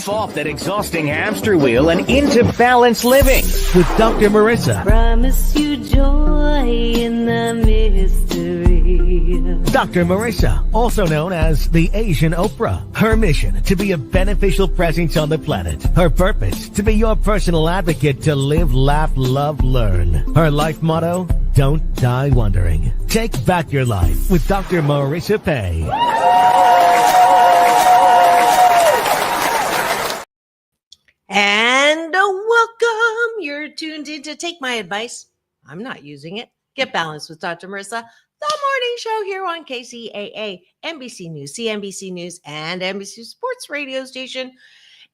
Jump off that exhausting hamster wheel and into balanced living with Dr. Marissa. Promise you joy in the mystery. Dr. Marissa, also known as the Asian Oprah. Her mission, to be a beneficial presence on the planet. Her purpose, to be your personal advocate to live, laugh, love, learn. Her life motto, don't die wondering. Take back your life with Dr. Marissa Pay. And welcome. You're tuned in to Take My Advice. I'm not using it. Get Balanced with Dr. Marissa, the morning show here on KCAA, NBC News, CNBC News, and NBC Sports radio station,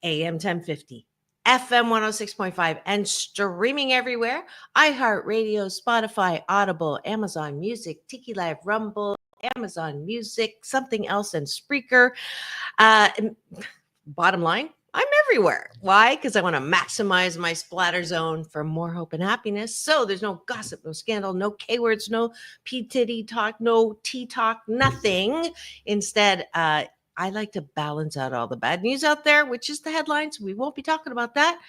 AM 1050, FM 106.5, and streaming everywhere. iHeartRadio, Spotify, Audible, Amazon Music, Tiki Live, Rumble, Amazon Music, something else, and Spreaker. Bottom line, I'm everywhere. Why? Because I want to maximize my splatter zone for more hope and happiness. So there's no gossip, no scandal, no K words, no P-titty talk, no T-talk, nothing. Instead, I like to balance out all the bad news out there, which is the headlines. We won't be talking about that.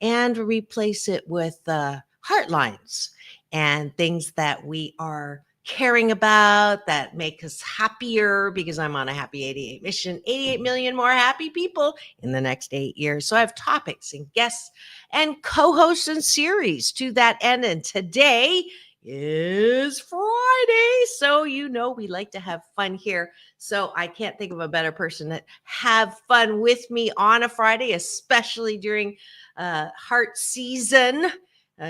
And replace it with heartlines and things that we are caring about that make us happier, because I'm on a happy 88 mission, 88 million more happy people in the next 8 years. So I have topics and guests and co-hosts and series to that end. And today is Friday. So, you know, we like to have fun here. So I can't think of a better person to have fun with me on a Friday, especially during heart season.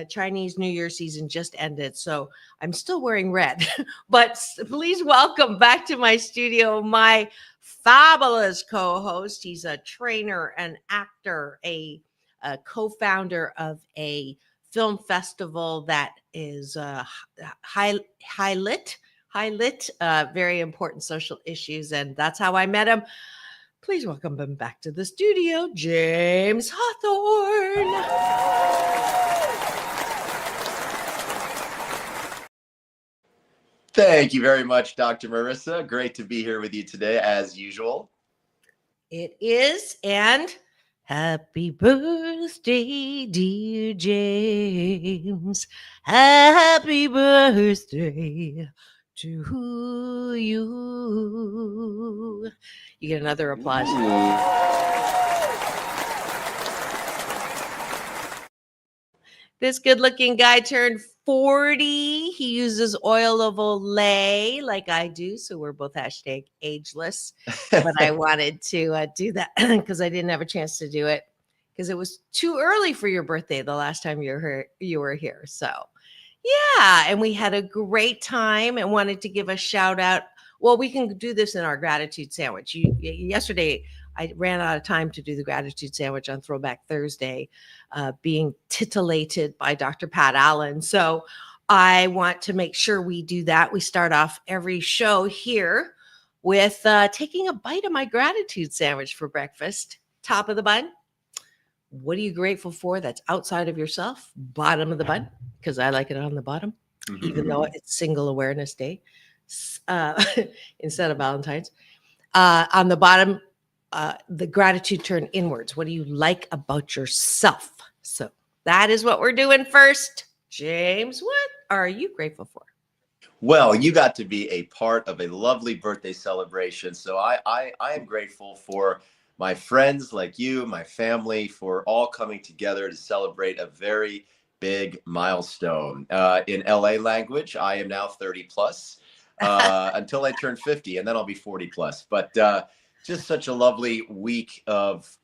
Chinese New Year season just ended, so I'm still wearing red. But please welcome back to my studio my fabulous co-host. He's a trainer, an actor, a co-founder of a film festival that is high lit, very important social issues, and that's how I met him. Please welcome him back to the studio, James Hawthorn. Thank you very much, Dr. Marissa. Great to be here with you today, as usual. It is. And happy birthday, dear James. Happy birthday to you. You get another applause. This good-looking guy turned 40. He uses oil of Olay like I do, so we're both hashtag ageless. But I wanted to do that because I didn't have a chance to do it because it was too early for your birthday the last time you were here. So, yeah, and we had a great time and wanted to give a shout out. Well, we can do this in our gratitude sandwich. Yesterday, I ran out of time to do the gratitude sandwich on Throwback Thursday, being titillated by Dr. Pat Allen. So I want to make sure we do that. We start off every show here with taking a bite of my gratitude sandwich for breakfast. Top of the bun. What are you grateful for that's outside of yourself? Bottom of the bun, because I like it on the bottom, even though it's Single Awareness Day instead of Valentine's. On the bottom, the gratitude turn inwards. What do you like about yourself? So that is what we're doing first. James, what are you grateful for? Well, you got to be a part of a lovely birthday celebration. So I am grateful for my friends like you, my family, for all coming together to celebrate a very big milestone. In LA language, I am now 30 plus until I turn 50, and then I'll be 40 plus. But just such a lovely week of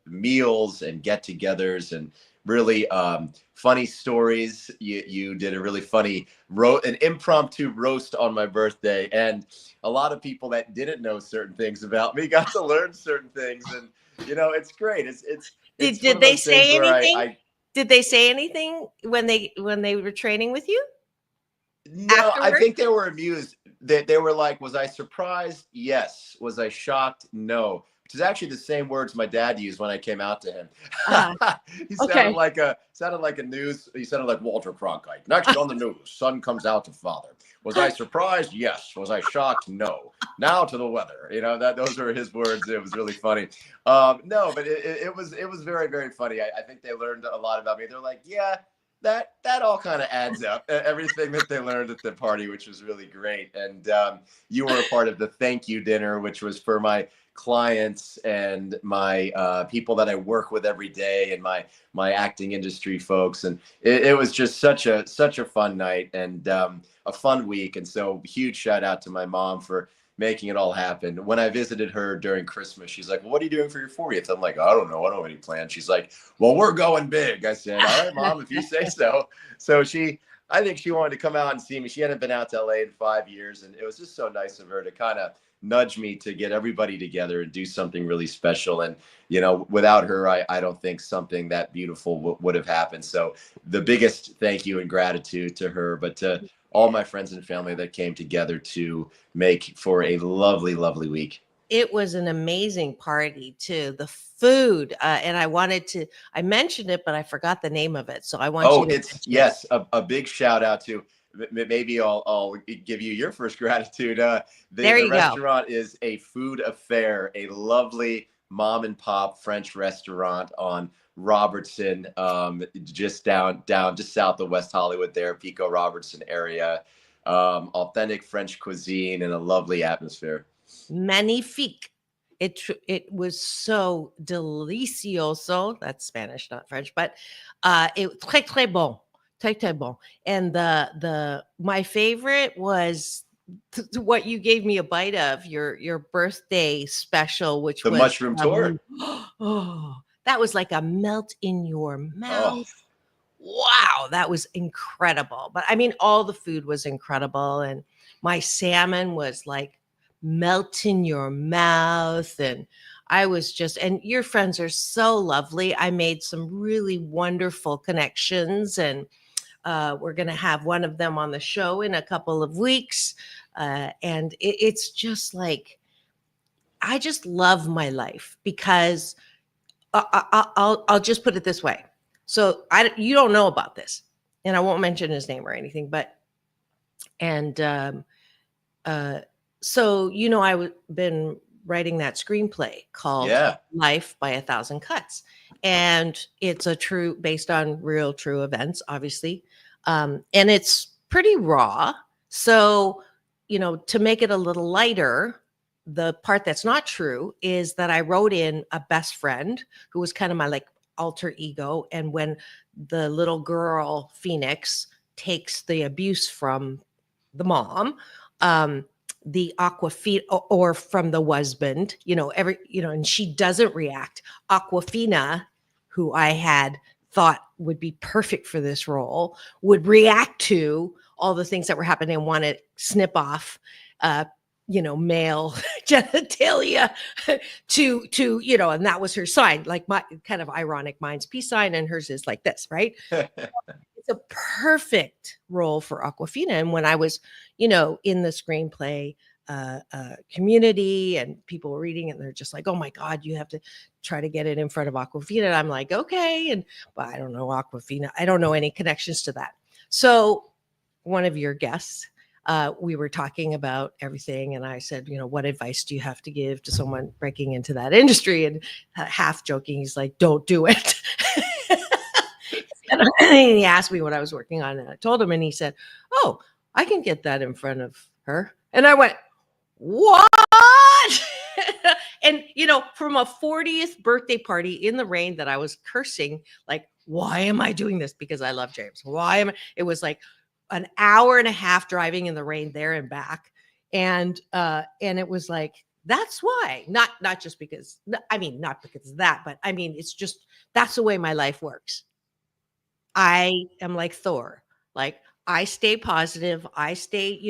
meals and get-togethers and really funny stories. You did a really funny an impromptu roast on my birthday, and a lot of people that didn't know certain things about me got to learn certain things, and you know, it's great. Did they say anything? Did they say anything when they were training with you? No, Afterwards? I think they were amused. They were like, was I surprised? Yes. Was I shocked? No. which is actually the same words my dad used when I came out to him. Uh, He okay. sounded like a news. He sounded like Walter Cronkite. Next on the news, son comes out to father. Was I surprised? Yes. Was I shocked? No. Now to the weather. Those are his words. It was really funny. No, but it was very, very funny. I think they learned a lot about me. They're like, yeah, that all kind of adds up. Everything that they learned at the party, which was really great. And you were a part of the thank you dinner, which was for my clients and my people that I work with every day, and my acting industry folks. And it was just such a fun night, and a fun week. And so huge shout out to my mom for making it all happen. When I visited her during Christmas, she's like, well, what are you doing for your 40th? I'm like, I don't know. I don't have any plans. She's like, well, we're going big. I said, all right, Mom, if you say so. So I think she wanted to come out and see me. She hadn't been out to LA in 5 years. And it was just so nice of her to kind of nudge me to get everybody together and do something really special. And, without her, I don't think something that beautiful would have happened. So the biggest thank you and gratitude to her, but to all my friends and family that came together to make for a lovely, lovely week. It was an amazing party too. The food, and I mentioned it, but I forgot the name of it. So I want you to mention yes, a big shout out to, maybe I'll give you your first gratitude. The restaurant is a Food Affair, a lovely mom and pop French restaurant on Robertson, just just south of West Hollywood there, Pico Robertson area. Authentic French cuisine and a lovely atmosphere. Magnifique. It was so delicioso. That's Spanish, not French, but it très très bon, très très bon. And my favorite was what you gave me a bite of, your birthday special, which the was mushroom tort. Oh, that was like a melt in your mouth. Oh. Wow, that was incredible. But I mean, all the food was incredible, and my salmon was like melt in your mouth. And and your friends are so lovely. I made some really wonderful connections, and we're going to have one of them on the show in a couple of weeks. And it's just like, I just love my life because I'll just put it this way. So you don't know about this, and I won't mention his name or anything, but, so, I've been writing that screenplay called Life by a Thousand Cuts. And it's based on real true events, obviously. And it's pretty raw. So, to make it a little lighter, the part that's not true is that I wrote in a best friend who was kind of my like alter ego. And when the little girl, Phoenix, takes the abuse from the mom, the Aquafina, or from the husband, and she doesn't react. Aquafina, who I had thought would be perfect for this role, would react to all the things that were happening and want to snip off, male genitalia to, and that was her sign, like my kind of ironic mind's peace sign, and hers is like this, right? It's a perfect role for Aquafina. And when I was, in the screenplay community and people were reading it, and they're just like, oh my God, you have to try to get it in front of Aquafina. And I'm like, okay. But I don't know Aquafina. I don't know any connections to that. So one of your guests, we were talking about everything. And I said, what advice do you have to give to someone breaking into that industry? And half joking, he's like, don't do it. And he asked me what I was working on, and I told him, and he said, oh, I can get that in front of her. And I went, what? And, from a 40th birthday party in the rain that I was cursing, like, why am I doing this? Because I love James. It was like an hour and a half driving in the rain there and back. And it was like, that's why, not just because, not because of that, but it's just, that's the way my life works. I am like Thor. Like, I stay positive. I stay,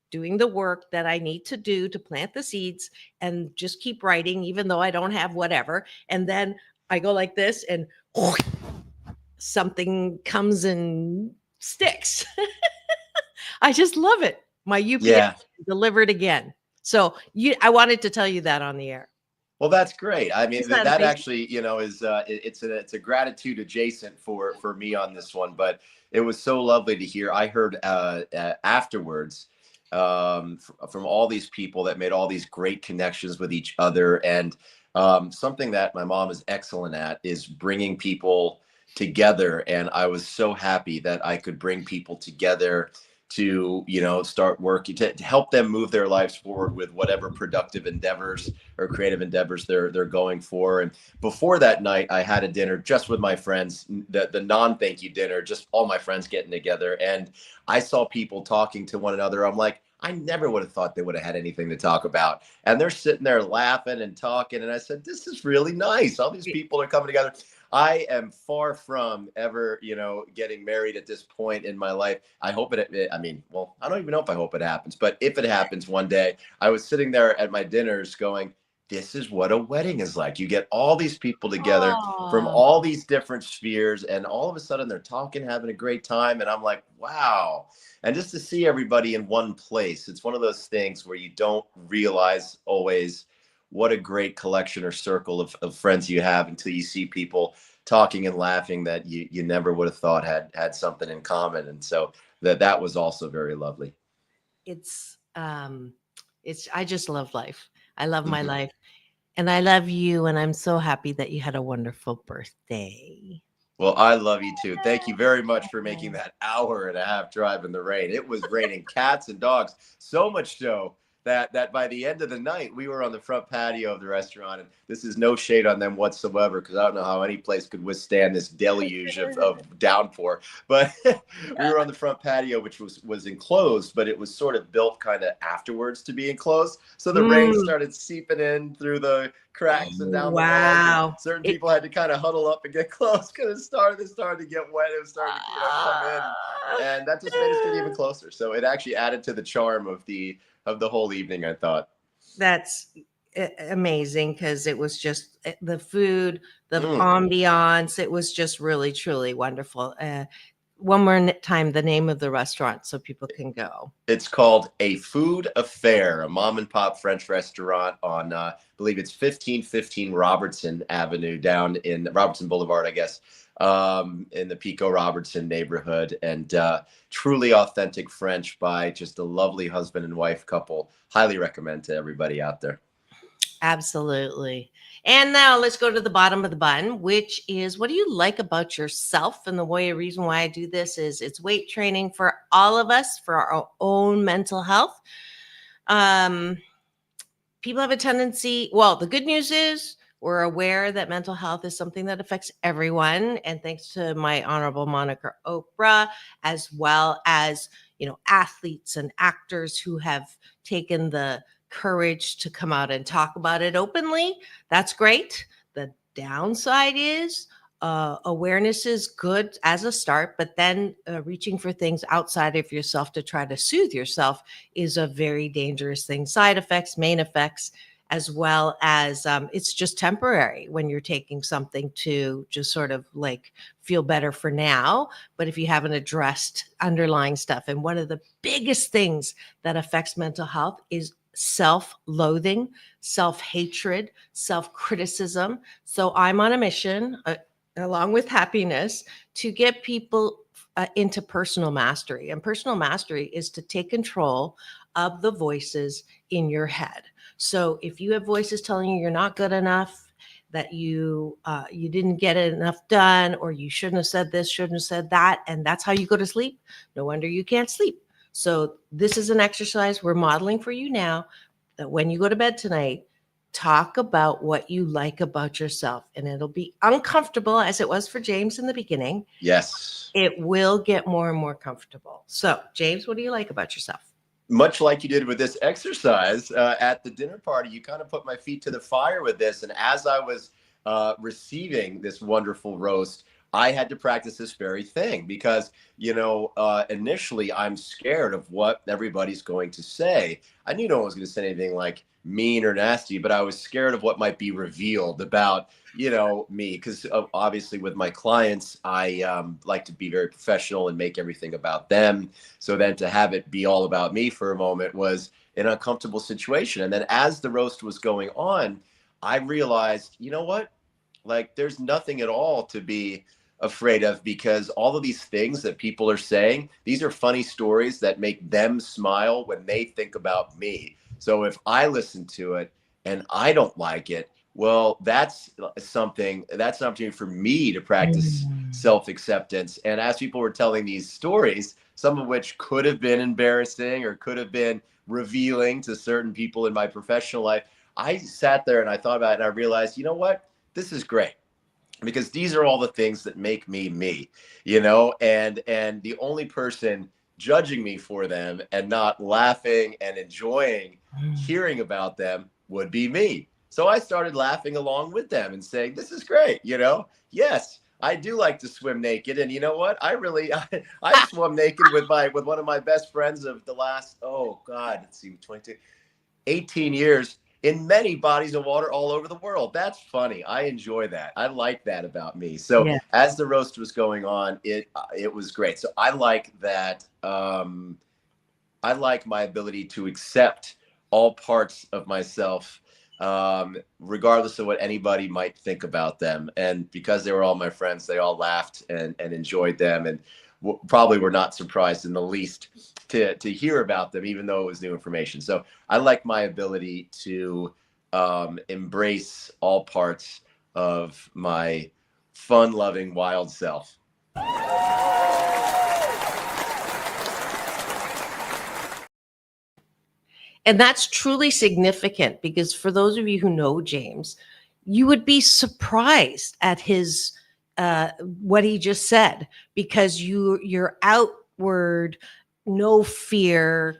doing the work that I need to do to plant the seeds, and just keep writing, even though I don't have whatever. And then I go like this, and something comes and sticks. I just love it. My UPS delivered again. So I wanted to tell you that on the air. Well, that's great. I mean, Is that that amazing? actually, is it's a gratitude adjacent for me on this one, but it was so lovely to hear. I heard afterwards from all these people that made all these great connections with each other, and something that my mom is excellent at is bringing people together. And I was so happy that I could bring people together to start working to help them move their lives forward with whatever productive endeavors or creative endeavors they're going for. And before that night, I had a dinner just with my friends, the non thank you dinner, just all my friends getting together, and I saw people talking to one another. I'm like, I never would have thought they would have had anything to talk about, and they're sitting there laughing and talking, and I said, this is really nice. All these people are coming together. I am far from ever, getting married at this point in my life. I hope I mean, well, I don't even know if I hope it happens, but if it happens one day, I was sitting there at my dinners going, this is what a wedding is like. You get all these people together from Oh, all these different spheres, and all of a sudden they're talking, having a great time. And I'm like, wow. And just to see everybody in one place, it's one of those things where you don't realize always what a great collection or circle of friends you have until you see people talking and laughing that you never would have thought had something in common. And so that was also very lovely. it's I just love life. I love my Mhm. life. And I love you, and I'm so happy that you had a wonderful birthday. Well, I love you too. Thank you very much for making that hour and a half drive in the rain. It was raining cats and dogs, so much so that by the end of the night, we were on the front patio of the restaurant. And this is no shade on them whatsoever, because I don't know how any place could withstand this deluge of downpour. But we were on the front patio, which was enclosed, but it was sort of built kind of afterwards to be enclosed. So the rain Mm, started seeping in through the cracks and down the walls, and wow. certain people had to kind of huddle up and get close because it started to get wet. It was starting to come in, and that just made us get even closer. So it actually added to the charm of the whole evening, I thought. That's amazing, because it was just the food, the Mm. ambiance. It was just really, truly wonderful. One more time, the name of the restaurant so people can go. It's called A Food Affair, a mom and pop French restaurant on, I believe it's 1515 Robertson Avenue, down in Robertson Boulevard, I guess, in the Pico Robertson neighborhood. And truly authentic French by just a lovely husband and wife couple. Highly recommend to everybody out there. Absolutely. And now let's go to the bottom of the bun, which is, what do you like about yourself? And the reason why I do this is it's weight training for all of us, for our own mental health. People have a tendency, well, the good news is we're aware that mental health is something that affects everyone. And thanks to my honorable moniker, Oprah, as well as, athletes and actors who have taken the courage to come out and talk about it openly. That's great. The downside is awareness is good as a start, but then reaching for things outside of yourself to try to soothe yourself is a very dangerous thing. Side effects, main effects, as well as it's just temporary when you're taking something to just sort of like feel better for now. But if you haven't addressed underlying stuff, and one of the biggest things that affects mental health is self-loathing, self-hatred, self-criticism. So I'm on a mission, along with happiness, to get people into personal mastery. And personal mastery is to take control of the voices in your head. So if you have voices telling you you're not good enough, that you didn't get enough done, or you shouldn't have said this, shouldn't have said that, and that's how you go to sleep, no wonder you can't sleep. So this is an exercise we're modeling for you now, that when you go to bed tonight, talk about what you like about yourself. And it'll be uncomfortable, as it was for James in the beginning. Yes. It will get more and more comfortable. So, James, what do you like about yourself? Much like you did with this exercise at the dinner party, you kind of put my feet to the fire with this. And as I was receiving this wonderful roast, I had to practice this very thing because, initially I'm scared of what everybody's going to say. I knew no one was going to say anything like mean or nasty, but I was scared of what might be revealed about, me. Because obviously with my clients, I like to be very professional and make everything about them. So then to have it be all about me for a moment was an uncomfortable situation. And then as the roast was going on, I realized, you know what? Like, there's nothing at all to be afraid of, because all of these things that people are saying, these are funny stories that make them smile when they think about me. So if I listen to it and I don't like it, well, that's an opportunity for me to practice self-acceptance. And as people were telling these stories, some of which could have been embarrassing or could have been revealing to certain people in my professional life, I sat there and I thought about it, and I realized, you know what? This is great, because these are all the things that make me me, and the only person judging me for them and not laughing and enjoying hearing about them would be me. So I started laughing along with them and saying, this is great. Yes, I do like to swim naked, and you know what? I swum naked with one of my best friends of the last, oh God, it seemed 18 years, in many bodies of water all over the world. That's funny. I enjoy that. I like that about me. So Yeah. as the roast was going on, it was great. So I like that. I like my ability to accept all parts of myself, regardless of what anybody might think about them. And because they were all my friends, they all laughed and enjoyed them, and probably were not surprised in the least to hear about them, even though it was new information. So I like my ability to embrace all parts of my fun-loving, wild self. And that's truly significant, because for those of you who know James, you would be surprised at his what he just said, because you're outward, no fear,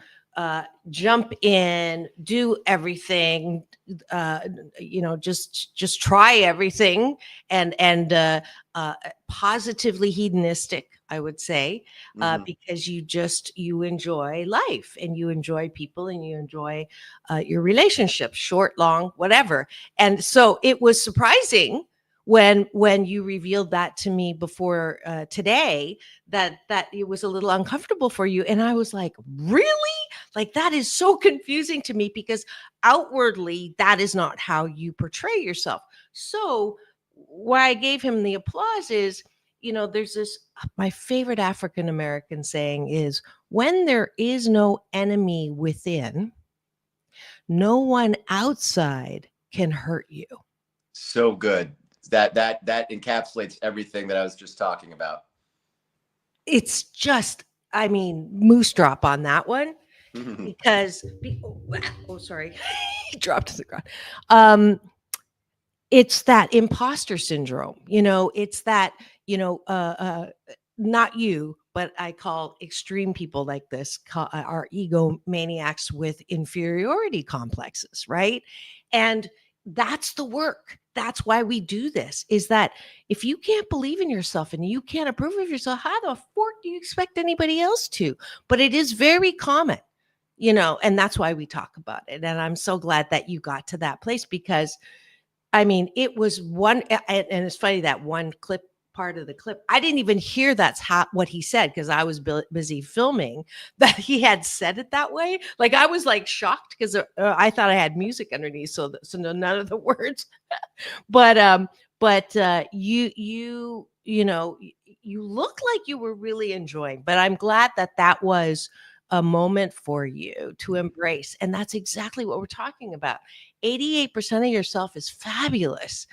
jump in, do everything, just try everything, and positively hedonistic, I would say, because you enjoy life, and you enjoy people, and you enjoy your relationships, short, long, whatever. And so it was surprising when you revealed that to me before today, that it was a little uncomfortable for you. And I was like, really? Like, that is so confusing to me, because outwardly that is not how you portray yourself. So why I gave him the applause is, there's this, my favorite African American saying is, when there is no enemy within, no one outside can hurt you. So good. That encapsulates everything that I was just talking about. It's just, moose drop on that one, because sorry, he dropped to the ground. It's that imposter syndrome. It's that, not you, but I call extreme people like this are egomaniacs with inferiority complexes, right? And that's the work. That's why we do this, is that if you can't believe in yourself and you can't approve of yourself, how the fork do you expect anybody else to? But it is very common, and that's why we talk about it. And I'm so glad that you got to that place, because it was one, and it's funny, that one part of the clip, I didn't even hear that's what he said, because I was busy filming, that he had said it that way. Like, I was like shocked, because I thought I had music underneath, so none of the words. but you look like you were really enjoying. But I'm glad that was a moment for you to embrace. And that's exactly what we're talking about. 88% of yourself is fabulous.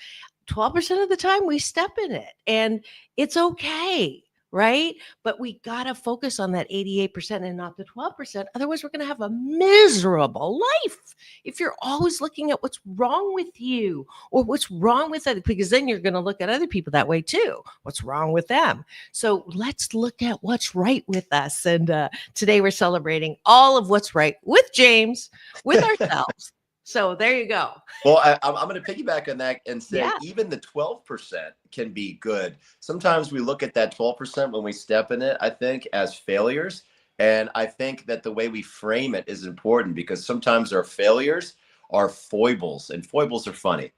12% of the time we step in it, and it's okay, right? But we got to focus on that 88% and not the 12%. Otherwise, we're going to have a miserable life if you're always looking at what's wrong with you or what's wrong with it, because then you're going to look at other people that way too. What's wrong with them? So let's look at what's right with us. And today we're celebrating all of what's right with James, with ourselves. So there you go. Well, I'm going to piggyback on that and say, Yeah. even the 12% can be good. Sometimes we look at that 12% when we step in it, I think, as failures. And I think that the way we frame it is important, because sometimes our failures are foibles, and foibles are funny.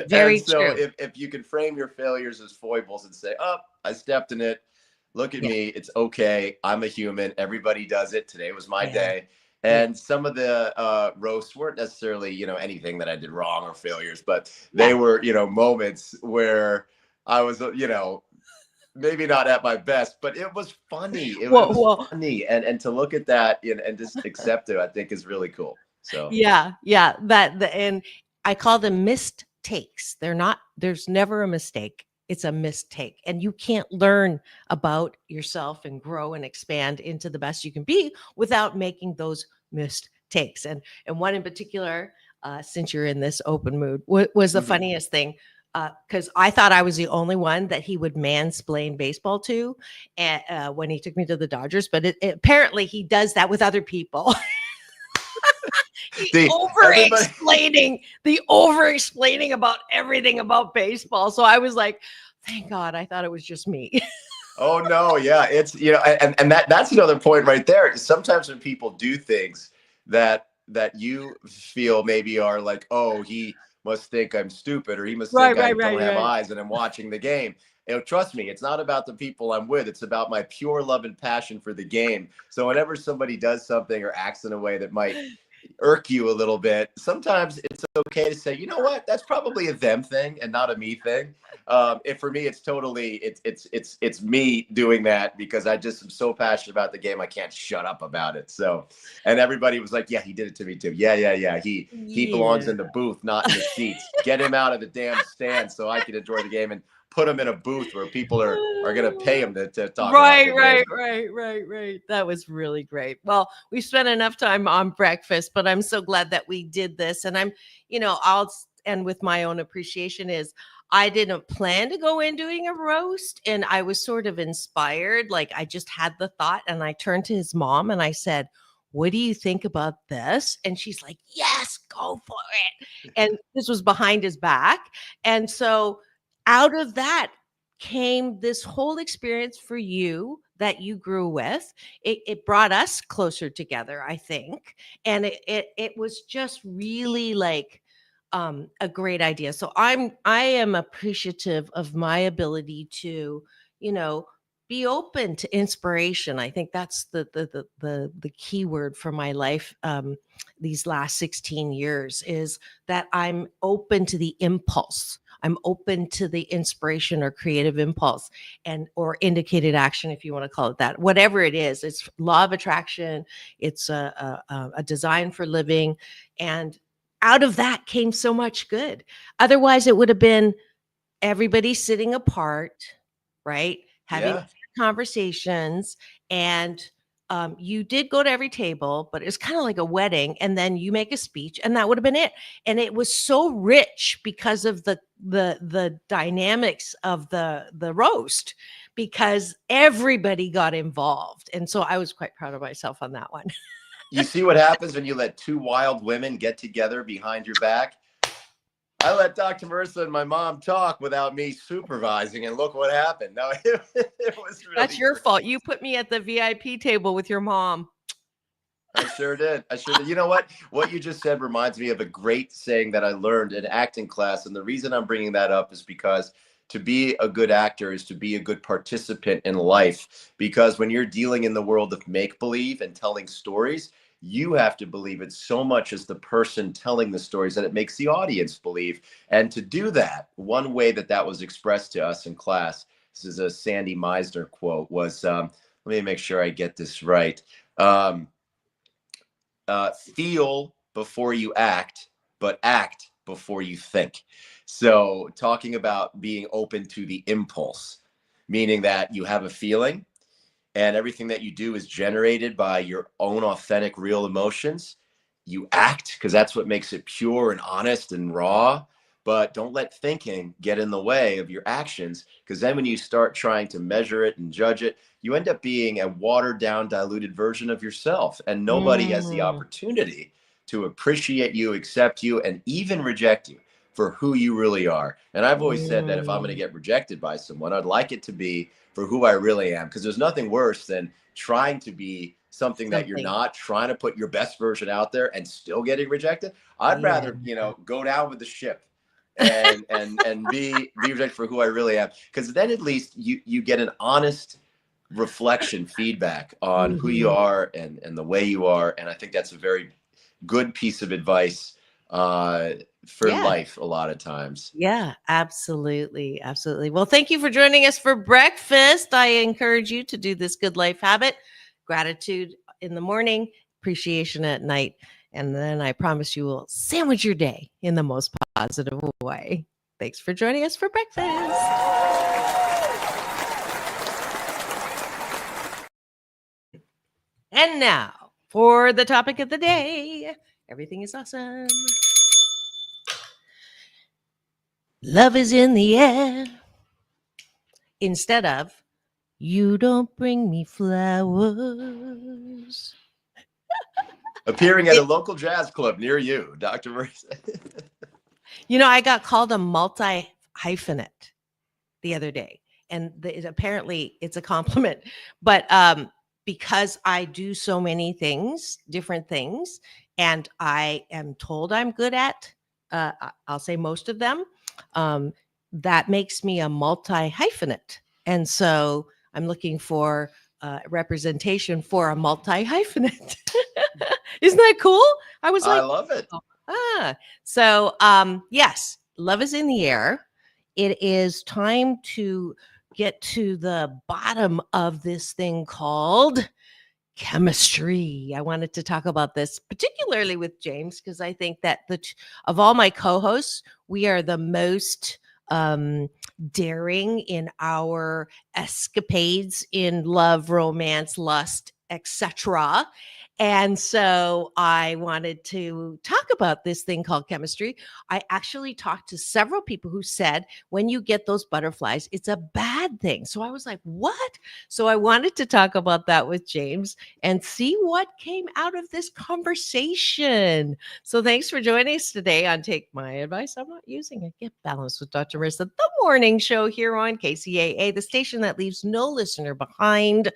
Very and so true. if you can frame your failures as foibles and say, oh, I stepped in it. Look at Yeah. me. It's okay. I'm a human. Everybody does it. Today was my Yeah. day. And some of the roasts weren't necessarily, anything that I did wrong or failures, but they were, moments where I was, maybe not at my best, but it was funny. It was funny. And to look at that and just accept it, I think is really cool. So and I call them missed takes. There's never a mistake. It's a mistake. And you can't learn about yourself and grow and expand into the best you can be without making those mistakes. And one in particular, since you're in this open mood, was the funniest thing. Because I thought I was the only one that he would mansplain baseball to when he took me to the Dodgers. But apparently he does that with other people. over-explaining about everything about baseball. So I was like, thank God, I thought it was just me. Oh no, yeah, it's and that's another point right there. Sometimes when people do things that you feel maybe are like, oh, he must think I'm stupid, or he must think I don't have eyes and I'm watching the game. Trust me, it's not about the people I'm with. It's about my pure love and passion for the game. So whenever somebody does something or acts in a way that might irk you a little bit, sometimes it's okay to say, you know what, that's probably a them thing and not a me thing. For me, it's totally it's me doing that because I just am so passionate about the game. I can't shut up about it. So, and everybody was like, yeah, he did it to me too. Yeah. He belongs in the booth, not in the seats. Get him out of the damn stand so I can enjoy the game and put him in a booth where people are going to pay him to talk. Right. That was really great. Well, we spent enough time on breakfast, but I'm so glad that we did this. And I'm, I'll end with my own appreciation is I didn't plan to go in doing a roast, and I was sort of inspired. Like I just had the thought, and I turned to his mom and I said, what do you think about this? And she's like, yes, go for it. And this was behind his back. And so out of that came this whole experience for you that you grew with. It brought us closer together, I think. And it was just really like a great idea. So I am appreciative of my ability to, be open to inspiration. I think that's the key word for my life these last 16 years is that I'm open to the impulse. I'm open to the inspiration or creative impulse or indicated action, if you want to call it that. Whatever it is, it's law of attraction. It's a design for living. And out of that came so much good. Otherwise, it would have been everybody sitting apart, right? Having conversations. And you did go to every table, but it's kind of like a wedding. And then you make a speech, and that would have been it. And it was so rich because of the dynamics of the roast, because everybody got involved. And so I was quite proud of myself on that one. You see what happens when you let two wild women get together behind your back? I let Dr. Marissa and my mom talk without me supervising, and look what happened. No, it was really That's your fault. You put me at the VIP table with your mom. I sure did. You know what? What you just said reminds me of a great saying that I learned in acting class. And the reason I'm bringing that up is because to be a good actor is to be a good participant in life. Because when you're dealing in the world of make-believe and telling stories, you have to believe it so much as the person telling the stories that it makes the audience believe. And to do that, one way that was expressed to us in class, this is a Sandy Meisner quote, was, let me make sure I get this right. Feel before you act, but act before you think. So talking about being open to the impulse, meaning that you have a feeling, and everything that you do is generated by your own authentic, real emotions. You act because that's what makes it pure and honest and raw. But don't let thinking get in the way of your actions, because then when you start trying to measure it and judge it, you end up being a watered down, diluted version of yourself. And nobody has the opportunity to appreciate you, accept you, and even reject you for who you really are. And I've always said that if I'm going to get rejected by someone, I'd like it to be for who I really am, because there's nothing worse than trying to be something that you're not, trying to put your best version out there and still getting rejected. I'd rather, go down with the ship and be rejected for who I really am, because then at least you get an honest reflection, feedback on who you are and the way you are. And I think that's a very good piece of advice for Yeah. life a lot of times. Yeah, absolutely. Absolutely. Well, thank you for joining us for breakfast. I encourage you to do this good life habit: gratitude in the morning, appreciation at night. And then I promise you will sandwich your day in the most positive way. Thanks for joining us for breakfast. And now for the topic of the day. Everything is awesome. Love is in the air. Instead of, you don't bring me flowers. Appearing at a local jazz club near you, Dr. Marissa. You know, I got called a multi-hyphenate the other day, and apparently it's a compliment. But because I do so many things, different things, and I am told I'm good at, I'll say most of them, that makes me a multi-hyphenate. And so I'm looking for representation for a multi-hyphenate. Isn't that cool? I was like, I love it. So yes, love is in the air. It is time to get to the bottom of this thing called chemistry. I wanted to talk about this particularly with James because I think that of all my co-hosts, we are the most daring in our escapades in love, romance, lust, etc. And so I wanted to talk about this thing called chemistry. I actually talked to several people who said when you get those butterflies, it's a bad thing. So I was like, what? So I wanted to talk about that with James and see what came out of this conversation. So thanks for joining us today on Take My Advice. I'm not using it. Get Balanced with Dr. Marissa, the morning show here on KCAA, the station that leaves no listener behind.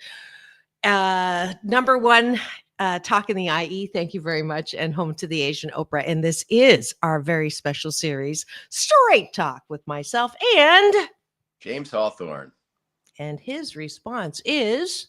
Number one, Talk in the IE. Thank you very much. And home to the Asian Oprah. And this is our very special series, Straight Talk with myself and James Hawthorn. And his response is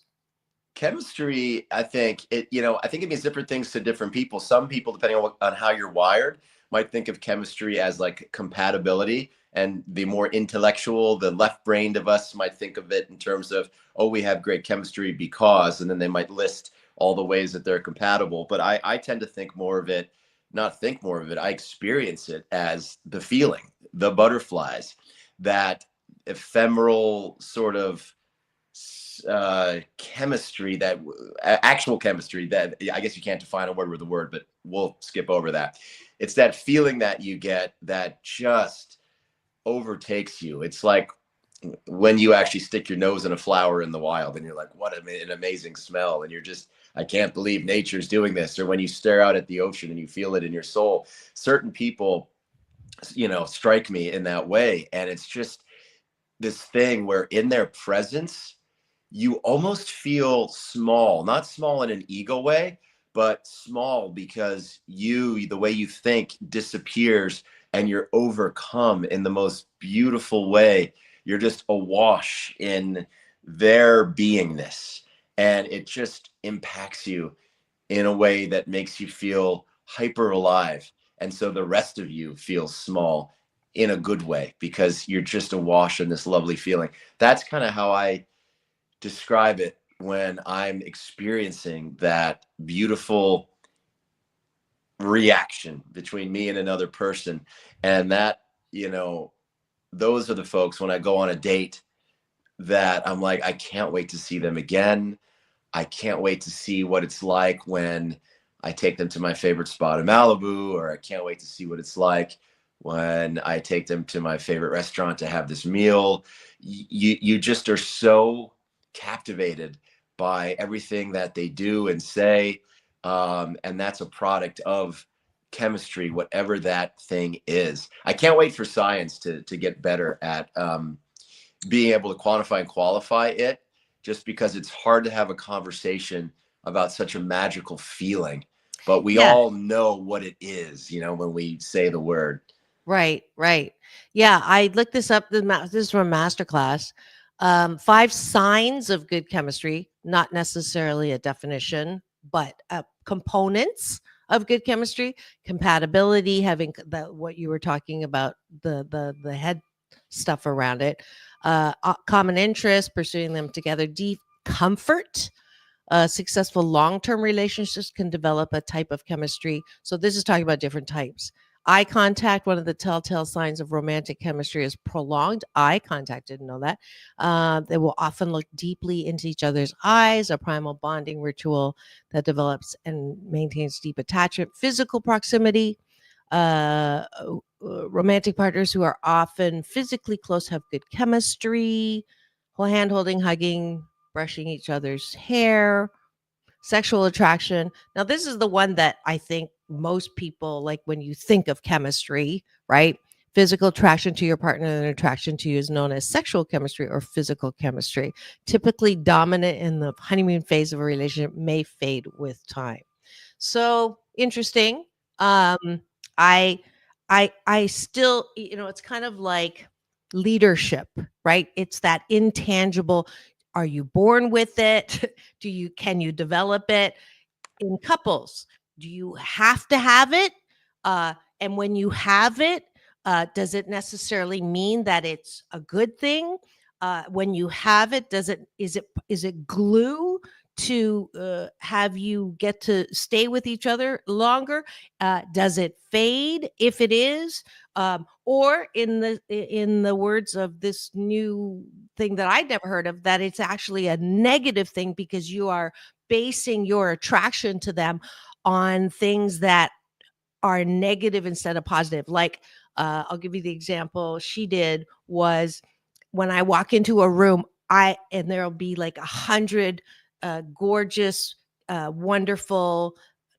chemistry. I think it means different things to different people. Some people, depending on how you're wired, might think of chemistry as like compatibility. And the more intellectual, the left-brained of us might think of it in terms of, oh, we have great chemistry because, and then they might list all the ways that they're compatible. But I tend to think more of it, I experience it as the feeling, the butterflies, that ephemeral sort of chemistry, that actual chemistry that I guess you can't define a word with a word, but we'll skip over that. It's that feeling that you get that just overtakes you. It's like when you actually stick your nose in a flower in the wild and you're like, what an amazing smell. And you're just, I can't believe nature's doing this. Or when you stare out at the ocean and you feel it in your soul. Certain people, strike me in that way. And it's just this thing where in their presence, you almost feel small, not small in an ego way, but small because the way you think disappears and you're overcome in the most beautiful way. You're just awash in their beingness, and it just impacts you in a way that makes you feel hyper alive. And so the rest of you feels small in a good way because you're just awash in this lovely feeling. That's kind of how I describe it when I'm experiencing that beautiful reaction between me and another person. And that, those are the folks when I go on a date that I'm like, I can't wait to see them again. I can't wait to see what it's like when I take them to my favorite spot in Malibu, or I can't wait to see what it's like when I take them to my favorite restaurant to have this meal. You just are so captivated by everything that they do and say. And that's a product of chemistry, whatever that thing is. I can't wait for science to get better at being able to quantify and qualify it, just because it's hard to have a conversation about such a magical feeling. But we all know what it is, when we say the word. Right. Yeah, I looked this up. This is from a masterclass. 5 signs of good chemistry, not necessarily a definition, but components of good chemistry: compatibility, having what you were talking about, the head stuff around it, common interest, pursuing them together, deep comfort. Successful long-term relationships can develop a type of chemistry. So this is talking about different types. Eye contact, one of the telltale signs of romantic chemistry is prolonged eye contact. Didn't know that. They will often look deeply into each other's eyes, a primal bonding ritual that develops and maintains deep attachment. Physical proximity. Romantic partners who are often physically close have good chemistry. Hand holding, hugging, brushing each other's hair. Sexual attraction. Now, this is the one that I think most people like when you think of chemistry, right? Physical attraction to your partner and attraction to you is known as sexual chemistry or physical chemistry. Typically dominant in the honeymoon phase of a relationship, may fade with time. So interesting. I I still, it's kind of like leadership, right? It's that intangible. Are you born with it? Can you develop it? In couples, do you have to have it? And when you have it, does it necessarily mean that it's a good thing? When you have it, is it glue to have you get to stay with each other longer? Does it fade if it is? Or in the words of this new thing that I'd never heard of, that it's actually a negative thing because you are basing your attraction to them on things that are negative instead of positive. Like, I'll give you the example she did was when I walk into a room, and there'll be like 100 gorgeous, wonderful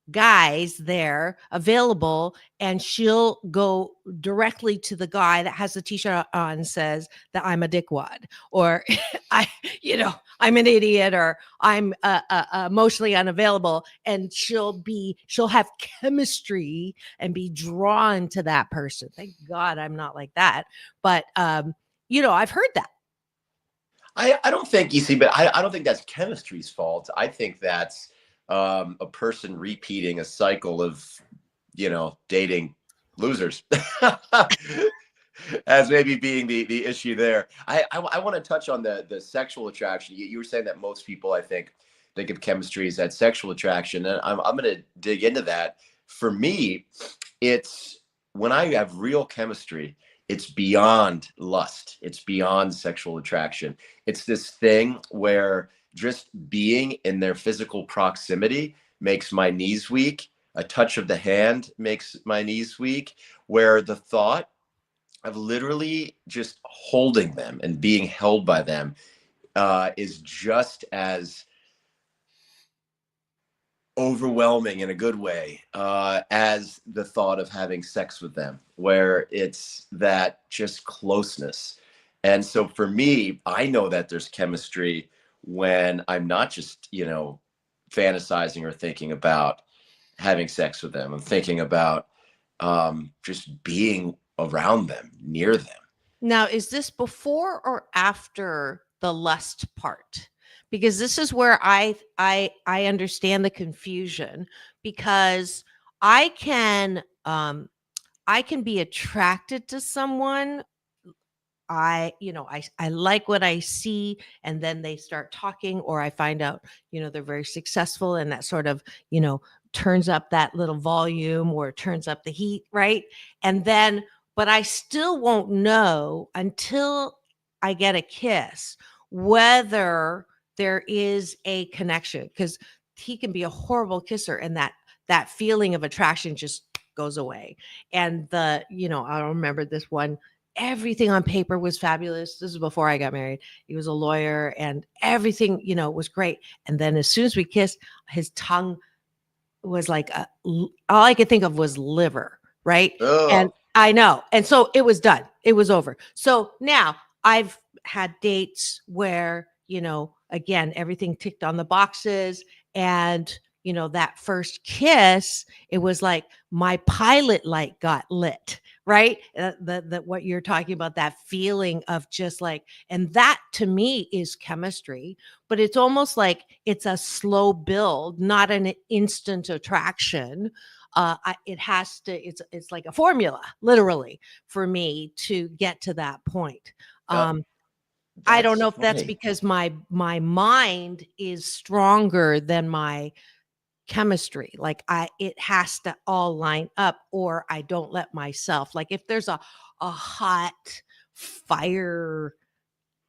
guys there available, and she'll go directly to the guy that has the t-shirt on and says that I'm a dickwad, or I I'm an idiot, or I'm emotionally unavailable, and she'll have chemistry and be drawn to that person. Thank God I'm not like that, but I've heard that. I don't think, you see, but I don't think that's chemistry's fault. I think that's a person repeating a cycle of, dating losers as maybe being the issue there. I want to touch on the sexual attraction. You were saying that most people, I think of chemistry as that sexual attraction, and I'm going to dig into that. For me, it's when I have real chemistry, it's beyond lust. It's beyond sexual attraction. It's this thing where just being in their physical proximity makes my knees weak. A touch of the hand makes my knees weak, where the thought of literally just holding them and being held by them is just as overwhelming in a good way as the thought of having sex with them, where it's that just closeness. And so for me, I know that there's chemistry when I'm not just, fantasizing or thinking about having sex with them. I'm thinking about just being around them, near them. Now, is this before or after the lust part? Because this is where I understand the confusion, because I can be attracted to someone. I like what I see, and then they start talking, or I find out, they're very successful, and that sort of, turns up that little volume or turns up the heat, right? And then, but I still won't know until I get a kiss whether there is a connection, because he can be a horrible kisser, and that feeling of attraction just goes away. And I remember this one. Everything on paper was fabulous. This is before I got married. He was a lawyer, and everything, was great. And then as soon as we kissed, his tongue was like all I could think of was liver, right? Oh. And I know. And so it was done. It was over. So now I've had dates where, again, everything ticked on the boxes, and that first kiss, it was like my pilot light got lit, right? That what you're talking about, that feeling of just like, and that to me is chemistry, but it's almost like it's a slow build, not an instant attraction. It has to, it's like a formula, literally, for me to get to that point. Yep. I don't That's know if that's funny. because my mind is stronger than my chemistry. Like it has to all line up, or I don't let myself, like if there's a hot fire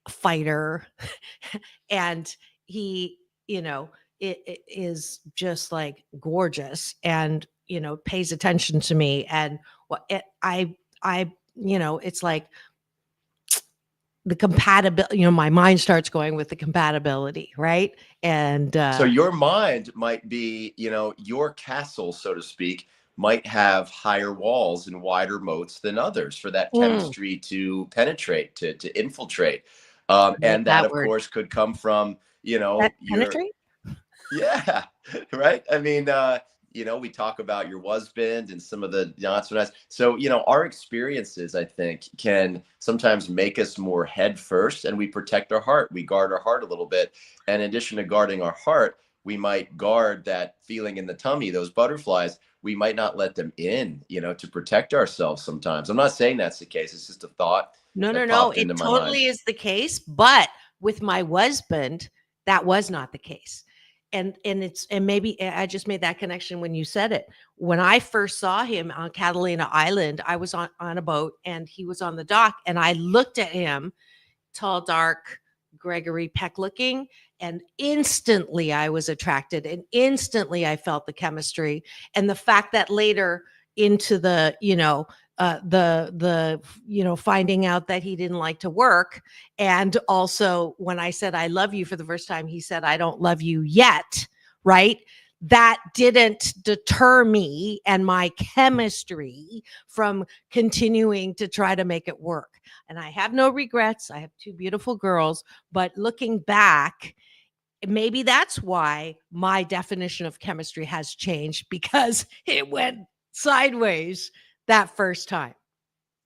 fighter and he, it is just like gorgeous and, pays attention to me and what it's like the compatibility, my mind starts going with the compatibility, right? And So your mind might be, your castle, so to speak, might have higher walls and wider moats than others for that mm, chemistry to penetrate, to infiltrate. I like And that, that of word. course, could come from, That your penetrate? yeah, right. I mean, we talk about your husband and some of the not so nice. So, our experiences, I think, can sometimes make us more head first, and we protect our heart. We guard our heart a little bit. And in addition to guarding our heart, we might guard that feeling in the tummy, those butterflies. We might not let them in, to protect ourselves sometimes. I'm not saying that's the case. It's just a thought No, no, that no. popped It into my mind. totally is the case, but with my husband, that was not the case. And maybe I just made that connection when you said it. When I first saw him on Catalina Island, I was on a boat and he was on the dock, and I looked at him, tall, dark, Gregory Peck looking, and instantly I was attracted, and instantly I felt the chemistry. And the fact that later into the, finding out that he didn't like to work. And also when I said, I love you for the first time, he said, I don't love you yet. Right. That didn't deter me and my chemistry from continuing to try to make it work. And I have no regrets. I have two beautiful girls, but looking back, maybe that's why my definition of chemistry has changed, because it went sideways that first time.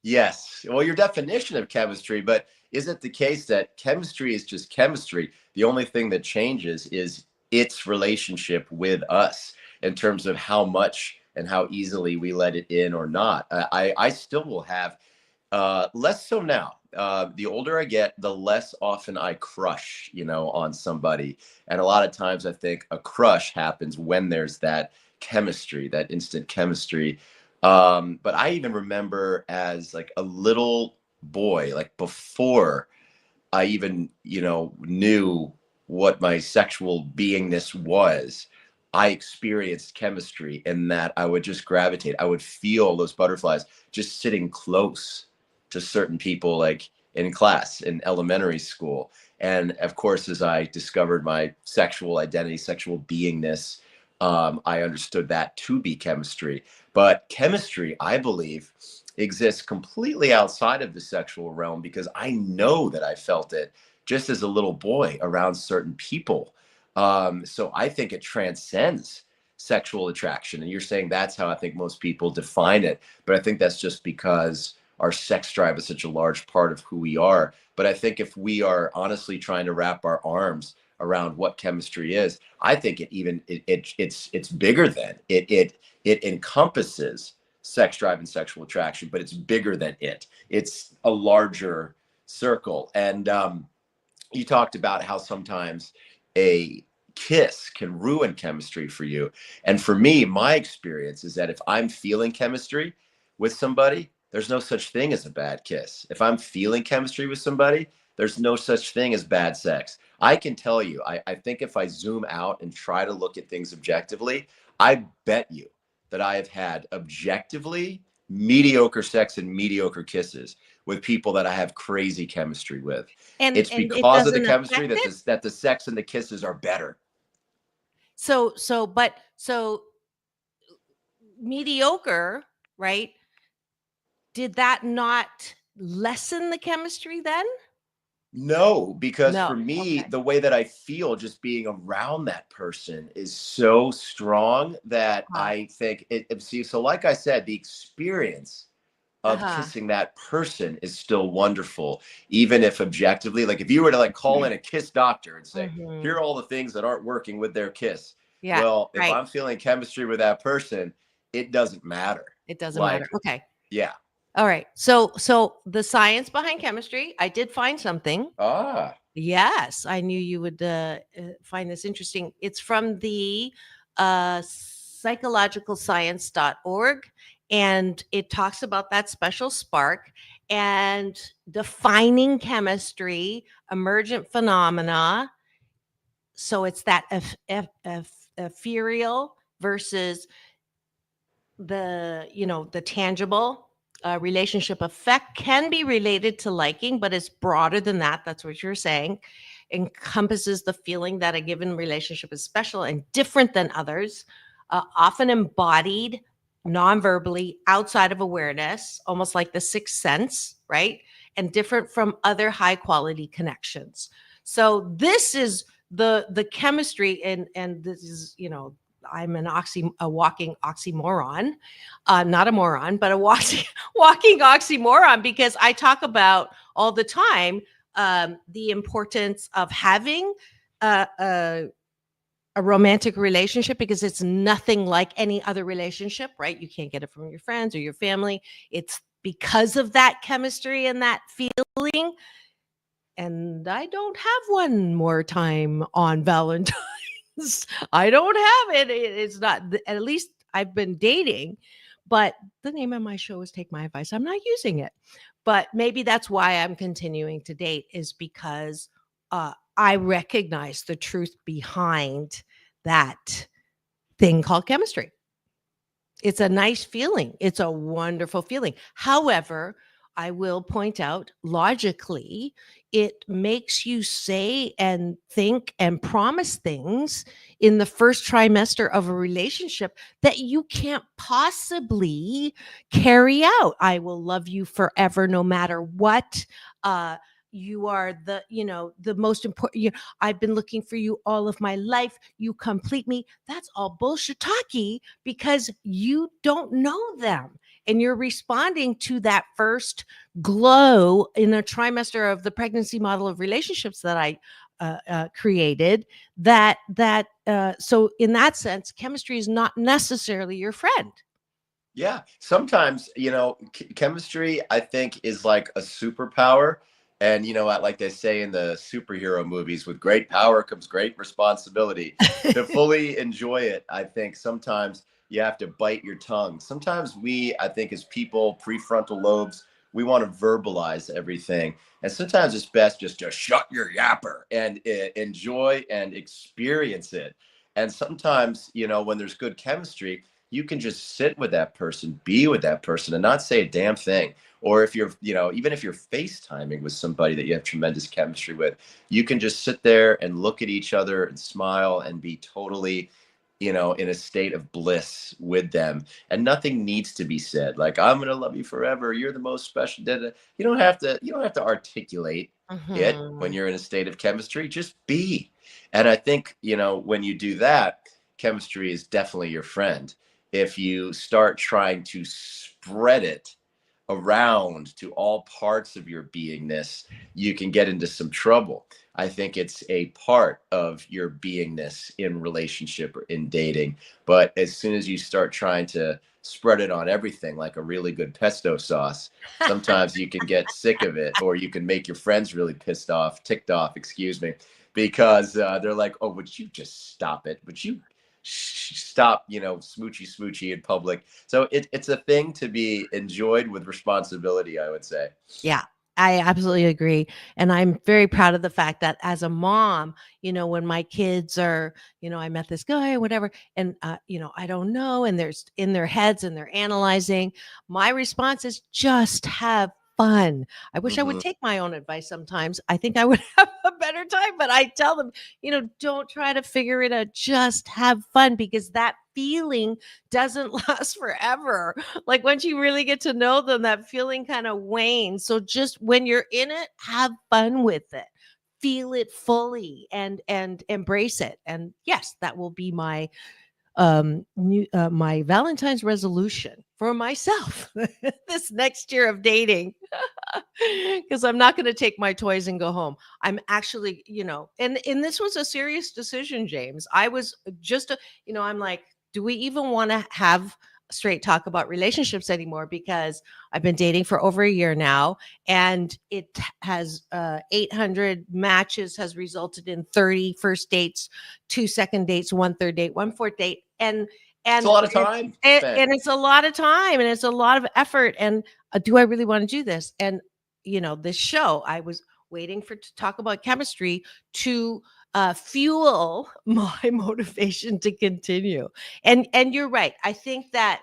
Yes. Well, your definition of chemistry, but is it the case that chemistry is just chemistry? The only thing that changes is its relationship with us in terms of how much and how easily we let it in or not. I still will have less so now. The older I get, the less often I crush, on somebody. And a lot of times I think a crush happens when there's that chemistry, that instant chemistry. But I even remember as like a little boy, like before I even, knew what my sexual beingness was, I experienced chemistry in that I would just gravitate. I would feel those butterflies just sitting close to certain people, like in class in elementary school. And of course, as I discovered my sexual identity, sexual beingness, I understood that to be chemistry. But chemistry, I believe, exists completely outside of the sexual realm because I know that I felt it just as a little boy around certain people. So I think it transcends sexual attraction. And you're saying that's how I think most people define it. But I think that's just because our sex drive is such a large part of who we are. But I think if we are honestly trying to wrap our arms around what chemistry is, I think it's bigger than it encompasses sex drive and sexual attraction, but it's bigger than it. It's a larger circle. And you talked about how sometimes a kiss can ruin chemistry for you. And for me, my experience is that if I'm feeling chemistry with somebody, there's no such thing as a bad kiss. If I'm feeling chemistry with somebody, there's no such thing as bad sex. I can tell you, I think if I zoom out and try to look at things objectively, I bet you that I have had objectively mediocre sex and mediocre kisses with people that I have crazy chemistry with. And It's it because of the doesn't chemistry affect that it. the sex and the kisses are better. So mediocre, right? Did that not lessen the chemistry then? No, because for No. me, Okay. the way that I feel just being around that person is so strong that Uh, I think see, so like I said, the experience of kissing that person is still wonderful, even if objectively, like if you were to like call in a kiss doctor and say, here are all the things that aren't working with their kiss. Yeah. Well, if Right. I'm feeling chemistry with that person, it doesn't matter. It doesn't Like, matter. Okay. yeah. All right. So the science behind chemistry, I did find something. Ah, Yes, I knew you would find this interesting. It's from the psychologicalscience.org, and it talks about that special spark and defining chemistry, emergent phenomena. So it's that ethereal versus the tangible. Relationship effect can be related to liking, but it's broader than that. That's what you're saying. Encompasses the feeling that a given relationship is special and different than others, often embodied non-verbally outside of awareness, almost like the sixth sense, right? And different from other high quality connections. So this is the chemistry, and this is, I'm a walking oxymoron, not a moron, but a walking oxymoron, because I talk about all the time the importance of having a romantic relationship, because it's nothing like any other relationship, right? You can't get it from your friends or your family. It's because of that chemistry and that feeling. And I don't have one more time on Valentine's. I don't have it. It's not, at least I've been dating, but the name of my show is Take My Advice. I'm not using it, but maybe that's why I'm continuing to date, is because I recognize the truth behind that thing called chemistry. It's a nice feeling. It's a wonderful feeling. However, I will point out, logically, it makes you say and think and promise things in the first trimester of a relationship that you can't possibly carry out. I will love you forever, no matter what. You are the most important. I've been looking for you all of my life. You complete me. That's all bullshit talky, because you don't know them. And you're responding to that first glow in a trimester of the pregnancy model of relationships that I created. So in that sense, chemistry is not necessarily your friend. yeah. Sometimes, chemistry, I think, is like a superpower. And, like they say in the superhero movies, with great power comes great responsibility. To fully enjoy it, I think sometimes you have to bite your tongue. Sometimes I think as people, prefrontal lobes, we want to verbalize everything. And sometimes it's best just to shut your yapper and enjoy and experience it. And sometimes, when there's good chemistry, you can just sit with that person, be with that person, and not say a damn thing. Or if you're, even if you're FaceTiming with somebody that you have tremendous chemistry with, you can just sit there and look at each other and smile and be totally, in a state of bliss with them. And nothing needs to be said. Like, I'm going to love you forever. You're the most special. You don't have to articulate it when you're in a state of chemistry. Just be. And I think, when you do that, chemistry is definitely your friend. If you start trying to spread it around to all parts of your beingness, you can get into some trouble. I think it's a part of your beingness in relationship or in dating. But as soon as you start trying to spread it on everything like a really good pesto sauce, sometimes you can get sick of it, or you can make your friends really ticked off, excuse me, because they're like, oh, would you just stop it? Would you stop, smoochy in public? So it's a thing to be enjoyed with responsibility, I would say. Yeah, I absolutely agree. And I'm very proud of the fact that as a mom, when my kids are, I met this guy or whatever, and, I don't know, and there's in their heads and they're analyzing, my response is just have fun. I wish I would take my own advice sometimes. I think I would have a better time, but I tell them, don't try to figure it out. Just have fun, because that feeling doesn't last forever. Like, once you really get to know them, that feeling kind of wanes. So just when you're in it, have fun with it. Feel it fully and embrace it. And yes, that will be my my Valentine's resolution for myself this next year of dating because I'm not going to take my toys and go home. I'm actually, and this was a serious decision, James. I was just, I'm like, do we even want to have straight talk about relationships anymore? Because I've been dating for over a year now, and it has 800 matches has resulted in 30 first dates, 2 second dates, 1 third date, 1 fourth date, and It's a lot of time spent. and it's a lot of time and it's a lot of effort. And do I really want to do this? And this show, I was waiting to talk about chemistry to fuel my motivation to continue. And you're right. I think that